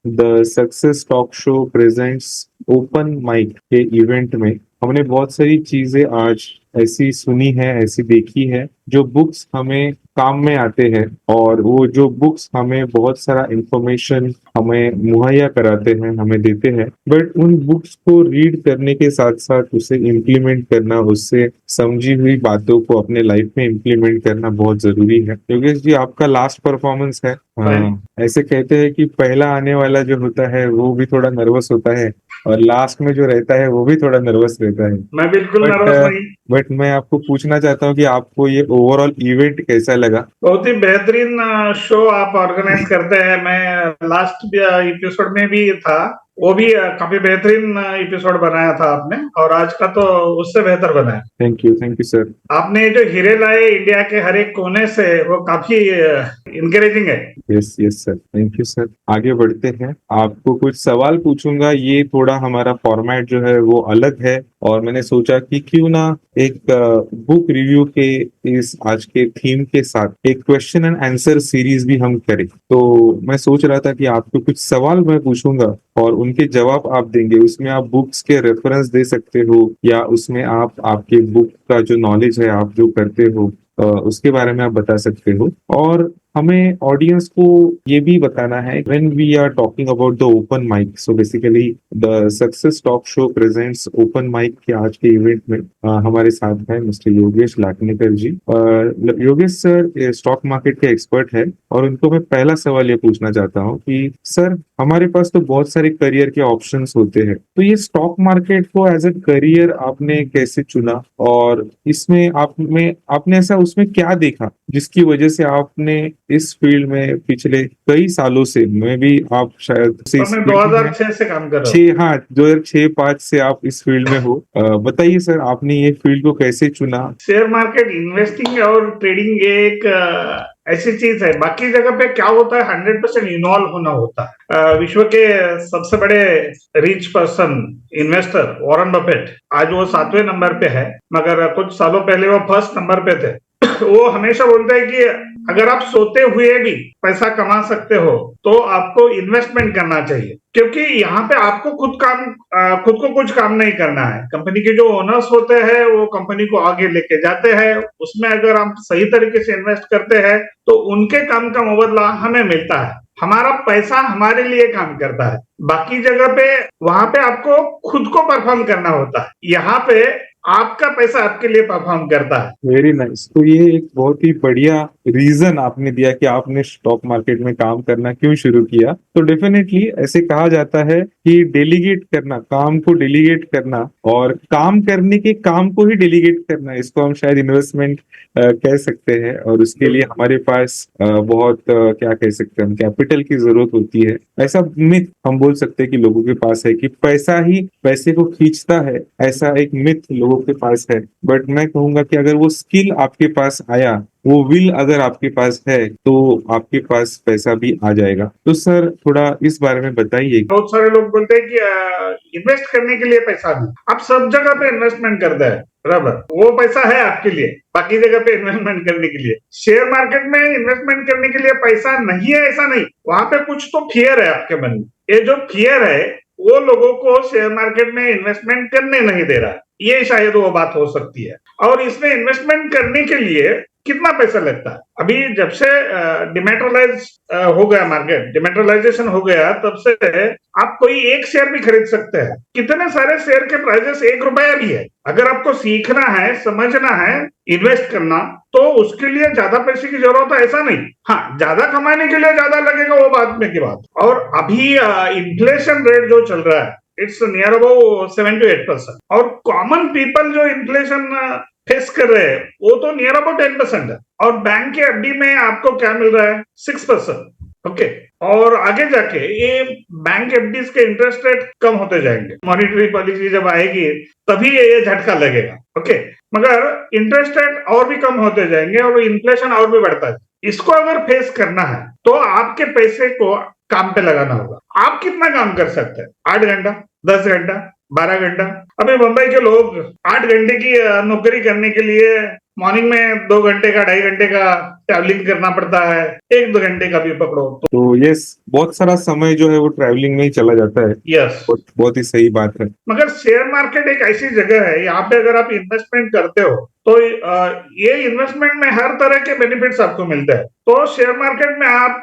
The success talk show presents open mic के event में हमने बहुत सारी चीजें आज ऐसी सुनी है, ऐसी देखी है जो बुक्स हमें काम में आते हैं, और वो जो बुक्स हमें बहुत सारा इंफॉर्मेशन हमें मुहैया कराते हैं, हमें देते हैं। बट उन बुक्स को रीड करने के साथ साथ उसे इम्प्लीमेंट करना, उससे समझी हुई बातों को अपने लाइफ में इम्प्लीमेंट करना बहुत जरूरी है। योगेश जी, आपका लास्ट परफॉर्मेंस है। राइट। ऐसे कहते हैं कि पहला आने वाला जो होता है वो भी थोड़ा नर्वस होता है, और लास्ट में जो रहता है वो भी थोड़ा नर्वस रहता है। मैं बिल्कुल बट नर्वस नहीं। बट मैं आपको पूछना चाहता हूँ कि आपको ये ओवरऑल इवेंट कैसा लगा? बहुत ही बेहतरीन शो आप ऑर्गेनाइज करते हैं। मैं लास्ट एपिसोड में भी था, वो भी काफी बेहतरीन एपिसोड बनाया था आपने, और आज का तो उससे बेहतर बनाया। Thank you sir. आपने जो हीरे लाए इंडिया के हर एक कोने से, वो काफी इनकरेजिंग है। Yes yes sir, thank you sir. आगे बढ़ते हैं, आपको कुछ सवाल पूछूंगा। ये थोड़ा हमारा फॉर्मेट जो है वो अलग है, और मैंने सोचा कि क्यों ना एक बुक रिव्यू के इस आज के थीम के साथ एक क्वेश्चन एंड आंसर सीरीज भी हम करें। तो मैं सोच रहा था कि आपको कुछ सवाल मैं पूछूंगा और उनके जवाब आप देंगे। उसमें आप बुक्स के रेफरेंस दे सकते हो, या उसमें आप आपके बुक का जो नॉलेज है, आप जो करते हो उसके बारे में आप बता सकते हो। और हमें ऑडियंस को ये भी बताना है, when we are talking about the open mic, so basically the success talk show presents open mic के आज के इवेंट में हमारे साथ है mister Yogesh Latnekar ji. Yogesh sir stock market के एक्सपर्ट है, और उनको मैं पहला सवाल ये पूछना चाहता हूँ कि सर, हमारे पास तो बहुत सारे करियर के ऑप्शंस होते हैं, तो ये स्टॉक मार्केट को एज ए करियर आपने कैसे चुना, और इसमें आपने ऐसा उसमें क्या देखा जिसकी वजह से आपने इस फील्ड में पिछले कई सालों से, मैं भी आप शायद से तो इस मैं फील्ड में 2006 से काम कर रहा हूँ। 6, हाँ 2006-5 से आप इस फील्ड में हो। बताइए सर, आपने ये फील्ड को कैसे चुना? शेयर मार्केट इन्वेस्टिंग और ट्रेडिंग ये एक ऐसी चीज है, बाकी जगह पे क्या होता है, 100% इन्वॉल्व होना होता है। विश्व के सबसे बड़े rich person investor Warren Buffett, आज वो 7वें नंबर पे है, मगर कुछ सालों पहले वो फर्स्ट नंबर पे थे। वो हमेशा बोलते हैं कि अगर आप सोते हुए भी पैसा कमा सकते हो तो आपको इन्वेस्टमेंट करना चाहिए, क्योंकि यहाँ पे आपको खुद को कुछ काम नहीं करना है। कंपनी के जो ओनर्स होते हैं वो कंपनी को आगे लेके जाते हैं। उसमें अगर आप सही तरीके से इन्वेस्ट करते हैं तो उनके काम का मुबदला हमें मिलता है। हमारा पैसा हमारे लिए काम करता है। बाकी जगह पे वहां पे आपको खुद को परफॉर्म करना होता है, यहाँ पे आपका पैसा आपके लिए परफॉर्म करता है। Very nice. तो ये एक बहुत ही बढ़िया रीजन आपने दिया कि आपने स्टॉक मार्केट में काम करना क्यों शुरू किया। तो डेफिनेटली ऐसे कहा जाता है कि डेलीगेट करना, काम को डेलीगेट करना, और काम करने के काम को ही डेलीगेट करना, इसको हम शायद इन्वेस्टमेंट कह सकते हैं। और उसके लिए हमारे पास बहुत क्या कह सकते हैं हम, कैपिटल की जरूरत होती है। ऐसा मिथ हम बोल सकते हैं कि लोगों के पास है कि पैसा ही पैसे को खींचता है, ऐसा एक मिथ लोगों के पास है। बट मैं कहूंगा कि अगर वो स्किल आपके पास आया, वो विल अगर आपके पास है, तो आपके पास पैसा भी आ जाएगा। तो सर थोड़ा इस बारे में बताइए। बहुत सारे लोग बोलते हैं कि इन्वेस्ट करने के लिए पैसा नहीं, आप सब जगह पे इन्वेस्टमेंट करते हैं, बराबर, वो पैसा है आपके लिए बाकी जगह पे इन्वेस्टमेंट करने के लिए। शेयर मार्केट में इन्वेस्टमेंट करने के लिए पैसा नहीं है ऐसा नहीं, वहां पे कुछ तो फियर है आपके मन में। ये जो फियर है वो लोगों को शेयर मार्केट में इन्वेस्टमेंट करने नहीं दे रहा है, ये शायद वो बात हो सकती है। और इसमें इन्वेस्टमेंट करने के लिए कितना पैसा लगता है? अभी जब से डिमेट्रलाइज हो गया मार्केट, डिमेट्रलाइजेशन हो गया, तब से आप कोई एक शेयर भी खरीद सकते हैं। कितने सारे शेयर के प्राइसेस 1 रुपया भी है। अगर आपको सीखना है, समझना है, इन्वेस्ट करना, तो उसके लिए ज्यादा पैसे की जरूरत है ऐसा नहीं। हाँ, ज्यादा कमाने के लिए ज्यादा लगेगा, वो बाद में की बात। और अभी इन्फ्लेशन रेट जो चल रहा है, इट्स नियर अबाउट 7 to 8%, और कॉमन पीपल जो इन्फ्लेशन फेस कर रहे हैं वो तो नियर अबाउट 10% है। और बैंक के एफडी में आपको क्या मिल रहा है? 6%। ओके, और आगे जाके ये बैंक एफडीज के इंटरेस्ट रेट कम होते जाएंगे। मॉनिटरी पॉलिसी जब आएगी तभी ये झटका लगेगा। ओके, मगर इंटरेस्ट रेट और भी कम होते जाएंगे और इन्फ्लेशन और भी बढ़ता है। इसको अगर फेस करना है तो आपके पैसे को काम पे लगाना होगा। आप कितना काम कर सकते हैं? 8 घंटा, 10 घंटा, 12 घंटा? अभी मुंबई के लोग 8 घंटे की नौकरी करने के लिए मॉर्निंग में 2 घंटे का 2.5 घंटे का ट्रैवलिंग करना पड़ता है, 1-2 घंटे का भी पकड़ो तो तो यस, बहुत सारा समय जो है वो ट्रैवलिंग में ही चला जाता है। यस। बहुत ही सही बात है। मगर शेयर मार्केट एक ऐसी जगह है, यहाँ पे अगर आप इन्वेस्टमेंट करते हो तो ये इन्वेस्टमेंट में हर तरह के बेनिफिट्स आपको मिलते हैं। तो शेयर मार्केट में आप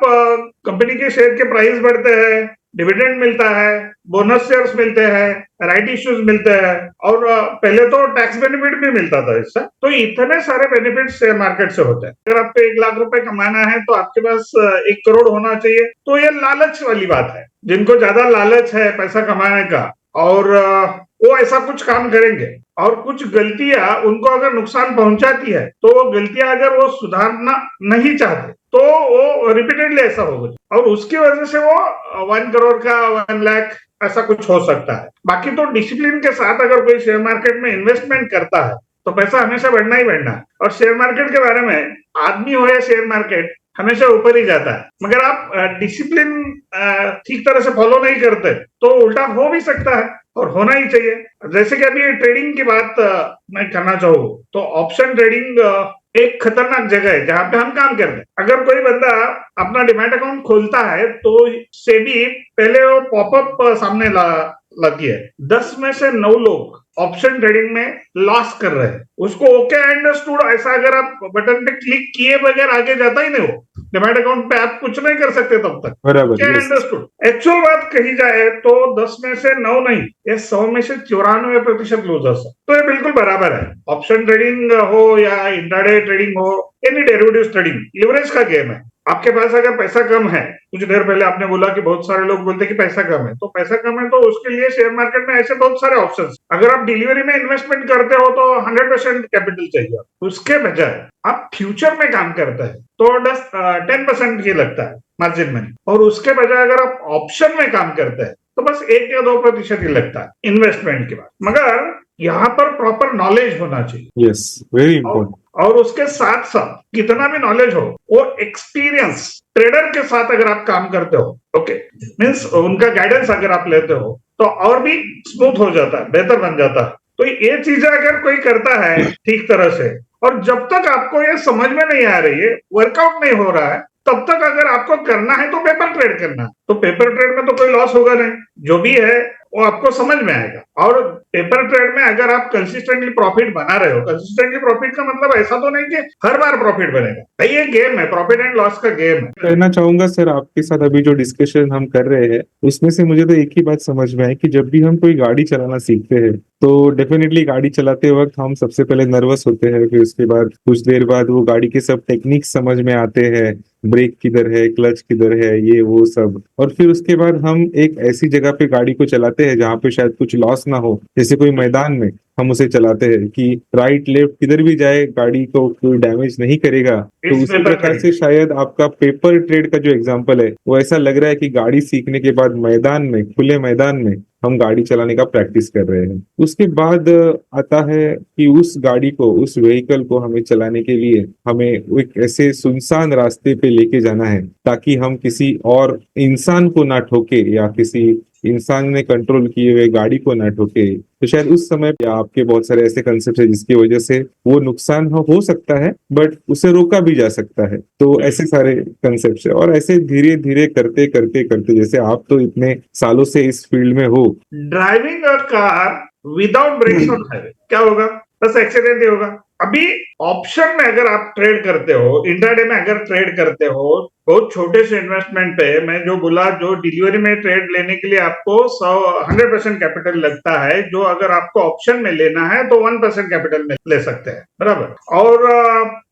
कंपनी के शेयर के प्राइस बढ़ते हैं, डिविडेंड मिलता है, बोनस शेयर्स मिलते हैं, राइट इश्यूज मिलते हैं और पहले तो टैक्स बेनिफिट भी मिलता था इससे। तो इतने सारे बेनिफिट शेयर मार्केट से होते हैं। अगर आपको 1 लाख रुपए कमाना है तो आपके पास 1 करोड़ होना चाहिए। तो ये लालच वाली बात है। जिनको ज्यादा लालच है पैसा कमाने का और वो ऐसा कुछ काम करेंगे और कुछ गलतियां उनको अगर नुकसान पहुंचाती है तो वो गलतियां अगर वो सुधारना नहीं चाहते तो वो रिपीटेडली ऐसा होगा और उसकी वजह से वो 1 करोड़ का 1 लाख ऐसा कुछ हो सकता है। बाकी तो डिसिप्लिन के साथ अगर कोई शेयर मार्केट में इन्वेस्टमेंट करता है तो पैसा हमेशा बढ़ना ही बढ़ना है। और शेयर मार्केट के बारे में आदमी हो या शेयर मार्केट हमेशा ऊपर ही जाता है। मगर आप डिसिप्लिन ठीक तरह से फॉलो नहीं करते तो उल्टा हो भी सकता है और होना ही चाहिए। जैसे कि अभी ट्रेडिंग की बात मैं करना चाहूँ तो ऑप्शन ट्रेडिंग एक खतरनाक जगह है जहां पे हम काम करते हैं। अगर कोई बंदा अपना डिमैट अकाउंट खोलता है तो सेबी पहले वो पॉपअप सामने लाती है, 10 में से 9 लोग ऑप्शन ट्रेडिंग में लॉस कर रहे हैं। उसको ओके अंडरस्टूड ऐसा अगर आप बटन पे क्लिक किए बगैर आगे जाता ही नहीं हो, डिमैट अकाउंट पे आप कुछ नहीं कर सकते तब तक। बराबर, yes. अंडरस्टूड। एक्चुअल बात कही जाए तो 10 में से 9 नहीं, ये 100 में से 94% लूजर्स है। तो ये बिल्कुल बराबर है। ऑप्शन ट्रेडिंग हो या इंट्राडे ट्रेडिंग हो, एनी डेरिवेटिव्स ट्रेडिंग लिवरेज का गेम है। आपके पास अगर पैसा कम है, कुछ देर पहले आपने बोला कि बहुत सारे लोग बोलते हैं कि पैसा कम है, तो पैसा कम है तो उसके लिए शेयर मार्केट में ऐसे बहुत सारे ऑप्शंस। अगर आप डिलीवरी में इन्वेस्टमेंट करते हो तो 100% कैपिटल चाहिए। उसके बजाय आप फ्यूचर में काम करते हैं तो 10% ही लगता है मार्जिन मनी, और उसके बजाय अगर आप ऑप्शन में काम करते हैं तो बस 1 या 2% ही लगता है इन्वेस्टमेंट के बाद। मगर यहाँ पर प्रॉपर नॉलेज होना चाहिए। Yes, very important. और उसके साथ साथ कितना भी नॉलेज हो, वो एक्सपीरियंस ट्रेडर के साथ अगर आप काम करते हो, ओके, मीन्स उनका गाइडेंस अगर आप लेते हो तो और भी स्मूथ हो जाता है, बेहतर बन जाता है। तो ये चीजें अगर कोई करता है ठीक तरह से, और जब तक आपको ये समझ में नहीं आ रही है, वर्कआउट नहीं हो रहा है, तब तक अगर आपको करना है तो पेपर ट्रेड करना है। तो पेपर ट्रेड में तो कोई लॉस होगा नहीं, जो भी है वो आपको समझ में आएगा। और पेपर ट्रेड में अगर आप कंसिस्टेंटली प्रॉफिट बना रहे हो, कंसिस्टेंटली प्रॉफिट का मतलब ऐसा तो नहीं कि हर बार प्रॉफिट बनेगा, भाई ये गेम है, प्रॉफिट एंड लॉस का गेम है। कहना चाहूंगा सर, आपके साथ अभी जो डिस्कशन हम कर रहे हैं उसमें से मुझे तो एक ही बात समझ में आई कि जब भी हम कोई गाड़ी चलाना सीखते हैं तो डेफिनेटली गाड़ी चलाते वक्त हम सबसे पहले नर्वस होते हैं, फिर उसके बाद कुछ देर बाद वो गाड़ी के सब टेक्निक समझ में आते हैं, ब्रेक किधर है, क्लच किधर है, ये वो सब। और फिर उसके बाद हम एक ऐसी जगह पे गाड़ी को चलाते हैं जहाँ पे शायद कुछ लॉस ना हो, जैसे कोई मैदान में हम उसे चलाते हैं कि राइट लेफ्ट किधर भी जाए गाड़ी को कोई डैमेज नहीं करेगा। तो उसी प्रकार से शायद आपका पेपर ट्रेड का जो एग्जांपल है वो ऐसा लग रहा है कि गाड़ी सीखने के बाद मैदान में, खुले मैदान में हम गाड़ी चलाने का प्रैक्टिस कर रहे हैं। उसके बाद आता है कि उस गाड़ी को, उस व्हीकल को हमें चलाने के लिए हमें एक ऐसे सुनसान रास्ते पे लेके जाना है ताकि हम किसी और इंसान को ना ठोके या किसी इंसान ने कंट्रोल किए हुए गाड़ी को ना ठोके। तो शायद उस समय पे आपके बहुत सारे ऐसे कंसेप्ट है जिसकी वजह से वो नुकसान हो सकता है बट उसे रोका भी जा सकता है। तो ऐसे सारे कंसेप्ट है और ऐसे धीरे धीरे करते करते करते, जैसे आप तो इतने सालों से इस फील्ड में हो। Driving a car without breaks on highway क्या होगा? बस एक्सीडेंट ही होगा। अभी ऑप्शन में अगर आप ट्रेड करते हो, इंट्राडे में अगर ट्रेड करते हो, बहुत छोटे से इन्वेस्टमेंट पे, मैं जो बोला, जो डिलीवरी में ट्रेड लेने के लिए आपको 100% कैपिटल लगता है, जो अगर आपको ऑप्शन में लेना है तो 1% कैपिटल में ले सकते हैं, बराबर। और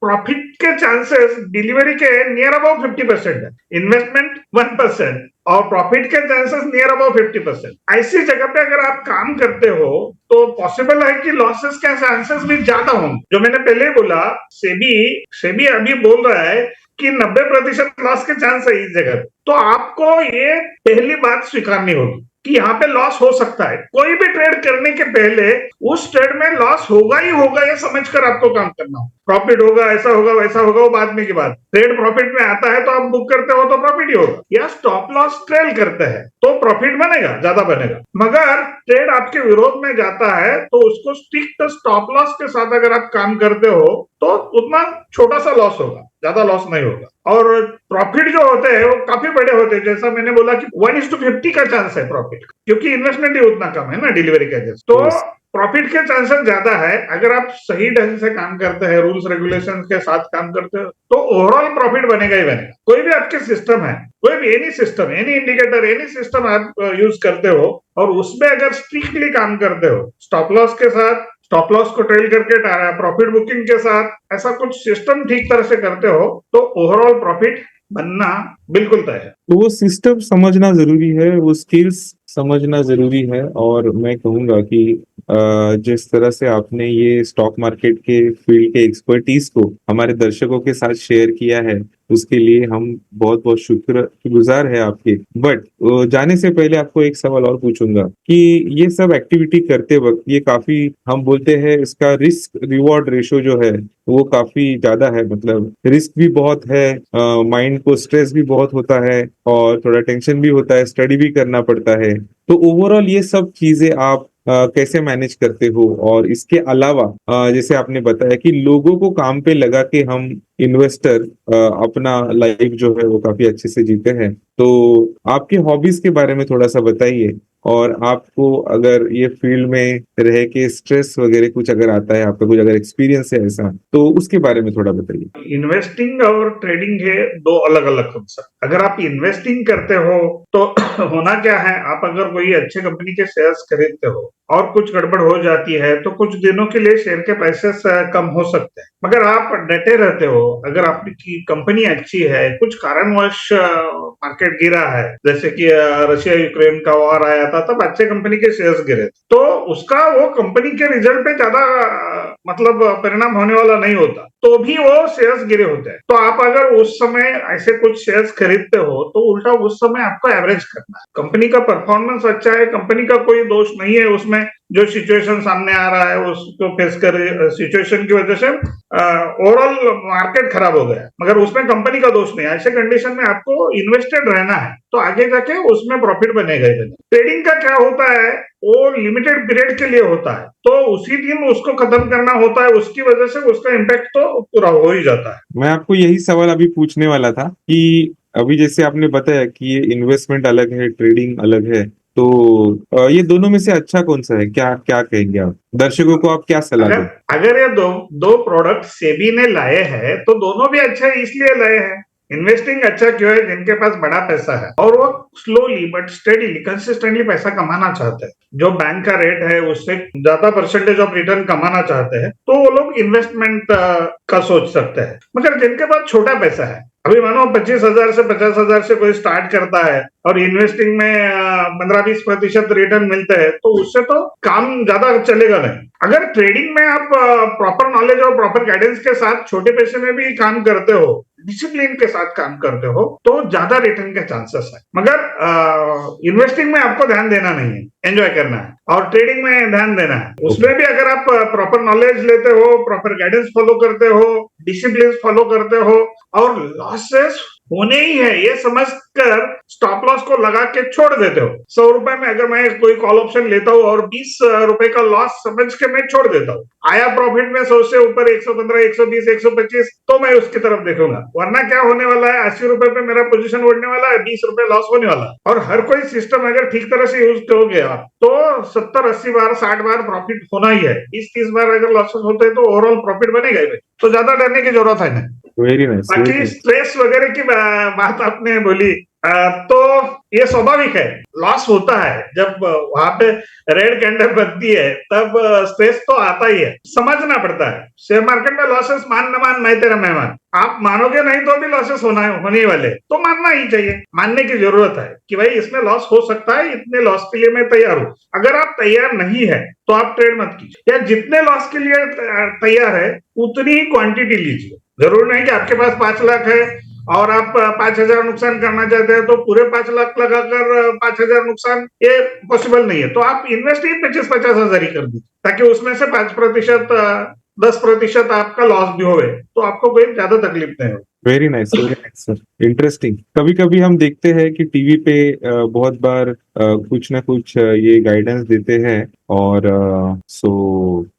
प्रॉफिट के चांसेस डिलीवरी के नियर अबाउट 50% है, इन्वेस्टमेंट 1% और प्रॉफिट के चांसेस नियर अबाउट 50%। ऐसी जगह पे अगर आप काम करते हो तो पॉसिबल है कि लॉसेस के चांसेस भी ज्यादा होंगे। जो मैंने पहले बोला, सेबी अभी बोल रहा है कि 90% लॉस के चांस है इस जगह पे। तो आपको ये पहली बात स्वीकारनी होगी कि यहाँ पे लॉस हो सकता है। कोई भी ट्रेड करने के पहले उस ट्रेड में लॉस होगा ही होगा ये समझकर आपको काम करना हो। प्रॉफिट होगा, ऐसा होगा, वैसा होगा, वो बाद में की बात। ट्रेड प्रॉफिट में आता है तो आप बुक करते हो तो प्रॉफिट ही होगा, या स्टॉप लॉस ट्रेल करते हैं तो प्रॉफिट बनेगा, ज्यादा बनेगा। मगर ट्रेड आपके विरोध में जाता है तो उसको स्ट्रिक्ट स्टॉप लॉस के साथ अगर आप काम करते हो तो उतना छोटा सा लॉस होगा, ज्यादा लॉस नहीं होगा। और प्रॉफिट जो होते हैं वो काफी बड़े होते हैं, जैसा मैंने बोला कि 1:50 का चांस है प्रॉफिट, क्योंकि इन्वेस्टमेंट ही उतना कम है ना डिलीवरी का चांस। तो Yes. प्रॉफिट के चांसेस ज्यादा है अगर आप सही ढंग से काम करते हैं, रूल्स रेगुलेशंस के साथ काम करते हो तो ओवरऑल प्रॉफिट बनेगा ही बनेगा। कोई भी आपके सिस्टम है, कोई भी any system, any indicator, any system आप यूज करते हो और उसमें अगर स्ट्रिक्टली काम करते हो, स्टॉप लॉस के साथ, स्टॉप लॉस को ट्रेल करके प्रॉफिट बुकिंग के साथ, ऐसा कुछ सिस्टम ठीक तरह से करते हो तो ओवरऑल प्रॉफिट बनना बिल्कुल तय है। तो वो सिस्टम समझना जरूरी है, वो स्किल्स समझना जरूरी है। और मैं कहूंगा कि जिस तरह से आपने ये स्टॉक मार्केट के फील्ड के एक्सपर्टीज को हमारे दर्शकों के साथ शेयर किया है, उसके लिए हम बहुत बहुत शुक्रगुजार है आपके। बट जाने से पहले आपको एक सवाल और पूछूंगा कि ये सब एक्टिविटी करते वक्त ये काफी, हम बोलते हैं इसका रिस्क रिवॉर्ड रेशो जो है वो काफी ज्यादा है, मतलब रिस्क भी बहुत है, माइंड को स्ट्रेस भी बहुत होता है और थोड़ा टेंशन भी होता है, स्टडी भी करना पड़ता है। तो ओवरऑल ये सब चीजें आप कैसे मैनेज करते हो? और इसके अलावा जैसे आपने बताया कि लोगों को काम पे लगा के हम इन्वेस्टर अपना लाइफ जो है वो काफी अच्छे से जीते हैं, तो आपके हॉबीज के बारे में थोड़ा सा बताइए। और आपको अगर ये फील्ड में रह के स्ट्रेस वगैरह कुछ अगर आता है, आपका कुछ अगर एक्सपीरियंस है ऐसा, तो उसके बारे में थोड़ा बताइए। इन्वेस्टिंग और ट्रेडिंग है दो अलग अलग कंसेप्ट। अगर आप इन्वेस्टिंग करते हो तो होना क्या है, आप अगर कोई अच्छे कंपनी के शेयर्स खरीदते हो और कुछ गड़बड़ हो जाती है तो कुछ दिनों के लिए शेयर के प्राइसेस कम हो सकते हैं, मगर आप डटे रहते हो। अगर आपकी कंपनी अच्छी है, कुछ कारणवश मार्केट गिरा है, जैसे कि रशिया यूक्रेन का वॉर आया था, तब अच्छे कंपनी के शेयर्स गिरे, तो उसका वो कंपनी के रिजल्ट पे ज्यादा मतलब परिणाम होने वाला नहीं होता, तो भी वो शेयर्स गिरे होते हैं। तो आप अगर उस समय ऐसे कुछ शेयर्स खरीदते हो तो उल्टा उस समय आपको एवरेज करना है। कंपनी का परफॉर्मेंस अच्छा है, कंपनी का कोई दोष नहीं है उसमें, जो सिचुएशन सामने आ रहा है उसको फेस कर, सिचुएशन की वजह से ओवरऑल मार्केट खराब हो गया, मगर उसमें कंपनी का दोष नहीं है। ऐसे कंडीशन में आपको इन्वेस्टेड रहना है तो आगे जाके उसमें प्रॉफिट बनेगा ही बनेगा। ट्रेडिंग का क्या होता है, वो लिमिटेड पीरियड के लिए होता है, तो उसी दिन उसको खत्म करना होता है, उसकी वजह से उसका इम्पैक्ट तो पूरा हो ही जाता है। मैं आपको यही सवाल अभी पूछने वाला था कि अभी जैसे आपने बताया कि ये इन्वेस्टमेंट अलग है, ट्रेडिंग अलग है, तो ये दोनों में से अच्छा कौन सा है? क्या क्या कहेंगे आप दर्शकों को, आप क्या सलाह अगर दें? अगर ये दो दो प्रोडक्ट सेबी ने लाए हैं तो दोनों भी अच्छे इसलिए लाए हैं। इन्वेस्टिंग अच्छा क्यों है, जिनके पास बड़ा पैसा है और वो स्लोली बट स्टेडीली कंसिस्टेंटली पैसा कमाना चाहते हैं, जो बैंक का रेट है उससे ज्यादा परसेंटेज ऑफ रिटर्न कमाना चाहते हैं, तो वो लोग इन्वेस्टमेंट का सोच सकते हैं। मगर जिनके पास छोटा पैसा है, अभी मानो 25,000 से 50,000 से कोई स्टार्ट करता है और इन्वेस्टिंग में 15-20% रिटर्न मिलते हैं, तो उससे तो काम ज्यादा चलेगा नहीं। अगर ट्रेडिंग में आप प्रॉपर नॉलेज और प्रॉपर गाइडेंस के साथ छोटे पैसे में भी काम करते हो, डिसिप्लिन के साथ काम करते हो, तो ज्यादा रिटर्न के चांसेस है। मगर इन्वेस्टिंग में आपको ध्यान देना नहीं है, एंजॉय करना है, और ट्रेडिंग में ध्यान देना है। उसमें भी अगर आप प्रॉपर नॉलेज लेते हो, प्रॉपर गाइडेंस फॉलो करते हो, डिसिप्लिन फॉलो करते हो और लॉसेस होने ही है ये समझकर स्टॉप लॉस को लगा के छोड़ देते हो। 100 रुपए में अगर मैं कोई कॉल ऑप्शन लेता हूँ और 20 रुपए का लॉस समझ के मैं छोड़ देता हूँ, आया प्रॉफिट में 100 से ऊपर 115, 120, 125, तो मैं उसकी तरफ देखूंगा। वरना क्या होने वाला है, 80 रुपए पे मेरा पोजीशन उड़ने वाला है, 20 रुपए लॉस होने वाला है। और हर कोई सिस्टम अगर ठीक तरह से यूज हो गया तो 70-80 बार 60 बार प्रॉफिट होना ही है। 20-30 बार अगर लॉसेस होते हैं तो ओवरऑल प्रॉफिट बनेगा ही, तो ज्यादा डरने की जरूरत है नहीं। Very nice. बाकी स्ट्रेस वगैरह की बात आपने बोली, तो ये स्वाभाविक है, लॉस होता है। जब वहां पे रेड कैंडल बनती है तब स्ट्रेस तो आता ही है, समझना पड़ता है। शेयर मार्केट में लॉसेस मान न मान मैं तेरा मेहमान, आप मानोगे नहीं तो भी लॉसेस होने वाले, तो मानना ही चाहिए। मानने की जरूरत है कि भाई इसमें लॉस हो सकता है, इतने लॉस के लिए मैं तैयार हूं। अगर आप तैयार नहीं है तो आप ट्रेड मत कीजिए, या जितने लॉस के लिए तैयार है उतनी ही क्वांटिटी लीजिए। जरूर नहीं कि आपके पास 5 लाख है और आप 5,000 नुकसान करना चाहते हैं तो पूरे 5 लाख लगाकर 5,000 नुकसान ये पॉसिबल नहीं है। तो आप इन्वेस्ट ही 25-50 हजार ही कर दीजिए ताकि उसमें से 5%, 10% आपका लॉस भी होवे तो आपको कोई ज्यादा तकलीफ नहीं हो। Very nice sir, interesting. कभी कभी हम देखते हैं कि टीवी पे बहुत बार कुछ ना कुछ ये गाइडेंस देते हैं और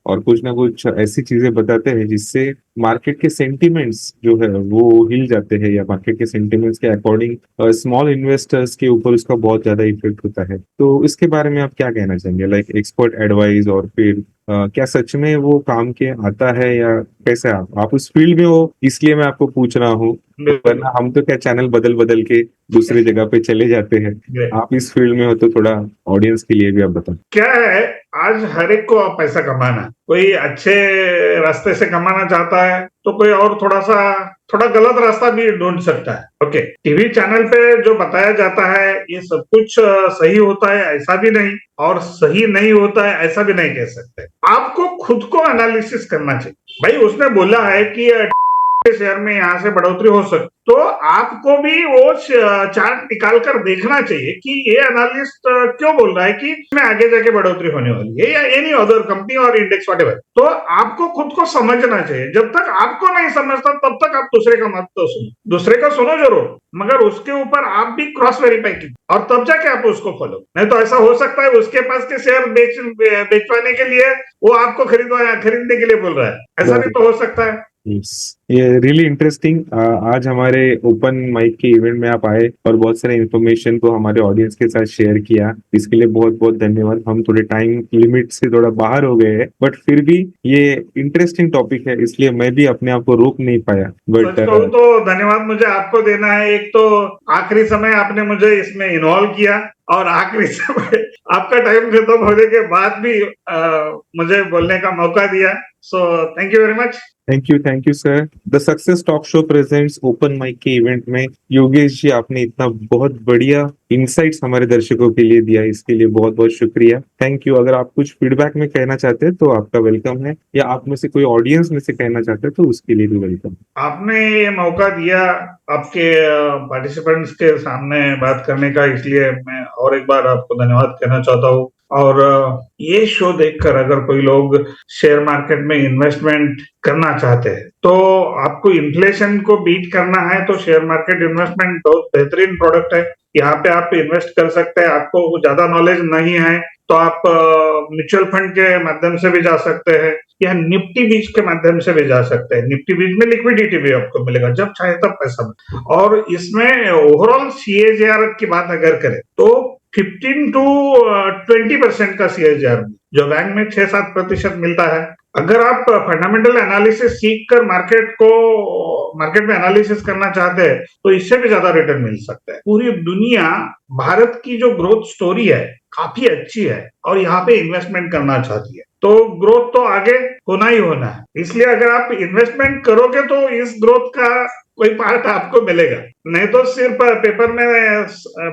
और कुछ ना कुछ ऐसी चीजें बताते हैं जिससे मार्केट के सेंटिमेंट्स जो है वो हिल जाते हैं, या मार्केट के सेंटिमेंट्स के अकॉर्डिंग स्मॉल इन्वेस्टर्स के ऊपर उसका बहुत ज्यादा इफेक्ट होता है। तो इसके बारे में आप क्या कहना चाहेंगे, लाइक एक्सपर्ट एडवाइस, और फिर क्या सच में वो काम के आता है, या कैसे? आप उस फील्ड में हो इसलिए मैं आपको पूछ रहा हूँ, वरना हम तो क्या चैनल बदल बदल के दूसरी जगह पे चले जाते हैं। आप इस फील्ड में हो तो थोड़ा ऑडियंस के लिए भी आप बताओ। क्या है, आज हर एक को पैसा कमाना है। कोई अच्छे रास्ते से कमाना चाहता है तो कोई और थोड़ा गलत रास्ता भी ढूंढ सकता है। ओके, टीवी चैनल पे जो बताया जाता है ये सब कुछ सही होता है ऐसा भी नहीं, और सही नहीं होता है ऐसा भी नहीं कह सकते। आपको खुद को एनालिसिस करना चाहिए। भाई उसने बोला है कि शेयर में यहाँ से बढ़ोतरी हो सकती, तो आपको भी वो चार्ट निकाल कर देखना चाहिए कि ये एनालिस्ट क्यों बोल रहा है कि इसमें आगे जाके बढ़ोतरी होने वाली है, या एनी अदर कंपनी और इंडेक्स व्हाटएवर। तो आपको खुद को समझना चाहिए। जब तक आपको नहीं समझता तब तक आप दूसरे का मत तो सुनो, दूसरे का सुनो जरूर, मगर उसके ऊपर आप भी क्रॉस वेरीफाई कीजिए और तब जाके आप उसको फॉलो। नहीं तो ऐसा हो सकता है उसके पास के शेयर बेचवाने के लिए वो आपको खरीदने के लिए बोल रहा है, ऐसा भी तो हो सकता है। Yes. ये रियली इंटरेस्टिंग। आज हमारे ओपन माइक के इवेंट में आप आए और बहुत सारे इन्फॉर्मेशन को हमारे ऑडियंस के साथ शेयर किया, इसके लिए बहुत बहुत धन्यवाद। हम थोड़े टाइम लिमिट से थोड़ा बाहर हो गए हैं, बट फिर भी ये इंटरेस्टिंग टॉपिक है, इसलिए मैं भी अपने आप को रोक नहीं पाया। बट तो धन्यवाद मुझे आपको देना है। एक तो आखिरी समय आपने मुझे इसमें इन्वॉल्व किया, और आखिरी समय आपका टाइम खत्म होने के बाद भी मुझे बोलने का मौका दिया। So thank you very much. Thank you sir. The success talk show presents open mic के इवेंट में योगेश जी आपने इतना बहुत बढ़िया इनसाइट्स हमारे दर्शकों के लिए दिया, इसके लिए बहुत बहुत शुक्रिया। Thank you. अगर आप कुछ फीडबैक में कहना चाहते हैं तो आपका वेलकम है, या आप में से कोई ऑडियंस में से कहना चाहते हैं तो उसके लिए भी वेलकम। आपने ये मौका दिया आपके पार्टिसिपेंट्स के सामने बात करने का, इसलिए मैं और एक बार आपको धन्यवाद कहना चाहता हूँ। और ये शो देखकर अगर कोई लोग शेयर मार्केट में इन्वेस्टमेंट करना चाहते हैं तो आपको इन्फ्लेशन को बीट करना है, तो शेयर मार्केट इन्वेस्टमेंट बहुत बेहतरीन प्रोडक्ट है। यहाँ पे आप इन्वेस्ट कर सकते हैं। आपको ज्यादा नॉलेज नहीं है तो आप म्यूचुअल फंड के माध्यम से भी जा सकते हैं, या निफ्टी बीज के माध्यम से भी जा सकते हैं। निफ्टी बीज में लिक्विडिटी भी आपको मिलेगा, जब चाहे तब पैसा। और इसमें ओवरऑल सीएजीआर की बात अगर करें तो 15 to 20% का सीएजीआर, जो बैंक में 6-7% मिलता है। अगर आप फंडामेंटल एनालिसिस सीख कर मार्केट में एनालिसिस करना चाहते हैं तो इससे भी ज्यादा रिटर्न मिल सकता है। पूरी दुनिया भारत की जो ग्रोथ स्टोरी है काफी अच्छी है और यहाँ पे इन्वेस्टमेंट करना चाहती है, तो ग्रोथ तो आगे होना ही होना है। इसलिए अगर आप इन्वेस्टमेंट करोगे तो इस ग्रोथ का कोई पार्ट आपको मिलेगा, नहीं तो सिर्फ पेपर में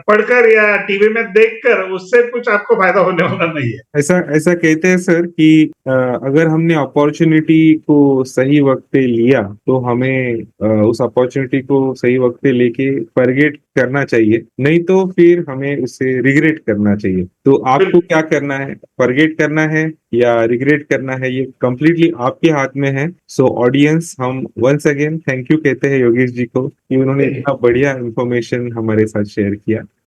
पढ़कर या टीवी में देखकर उससे कुछ आपको फायदा होने वाला नहीं है। ऐसा कहते हैं सर कि अगर हमने अपॉर्चुनिटी को सही वक्त पे लिया तो हमें उस अपॉर्चुनिटी को सही वक्त पे लेके फॉरगेट करना चाहिए, नहीं तो फिर हमें उसे रिग्रेट करना चाहिए। तो आपको क्या करना है, फॉरगेट करना है या रिग्रेट करना है, ये कंप्लीटली आपके हाथ में है। सो ऑडियंस, हम वंस अगेन थैंक यू कहते हैं योगेश जी को कि उन्होंने इतना बढ़िया इंफॉर्मेशन हमारे साथ शेयर किया।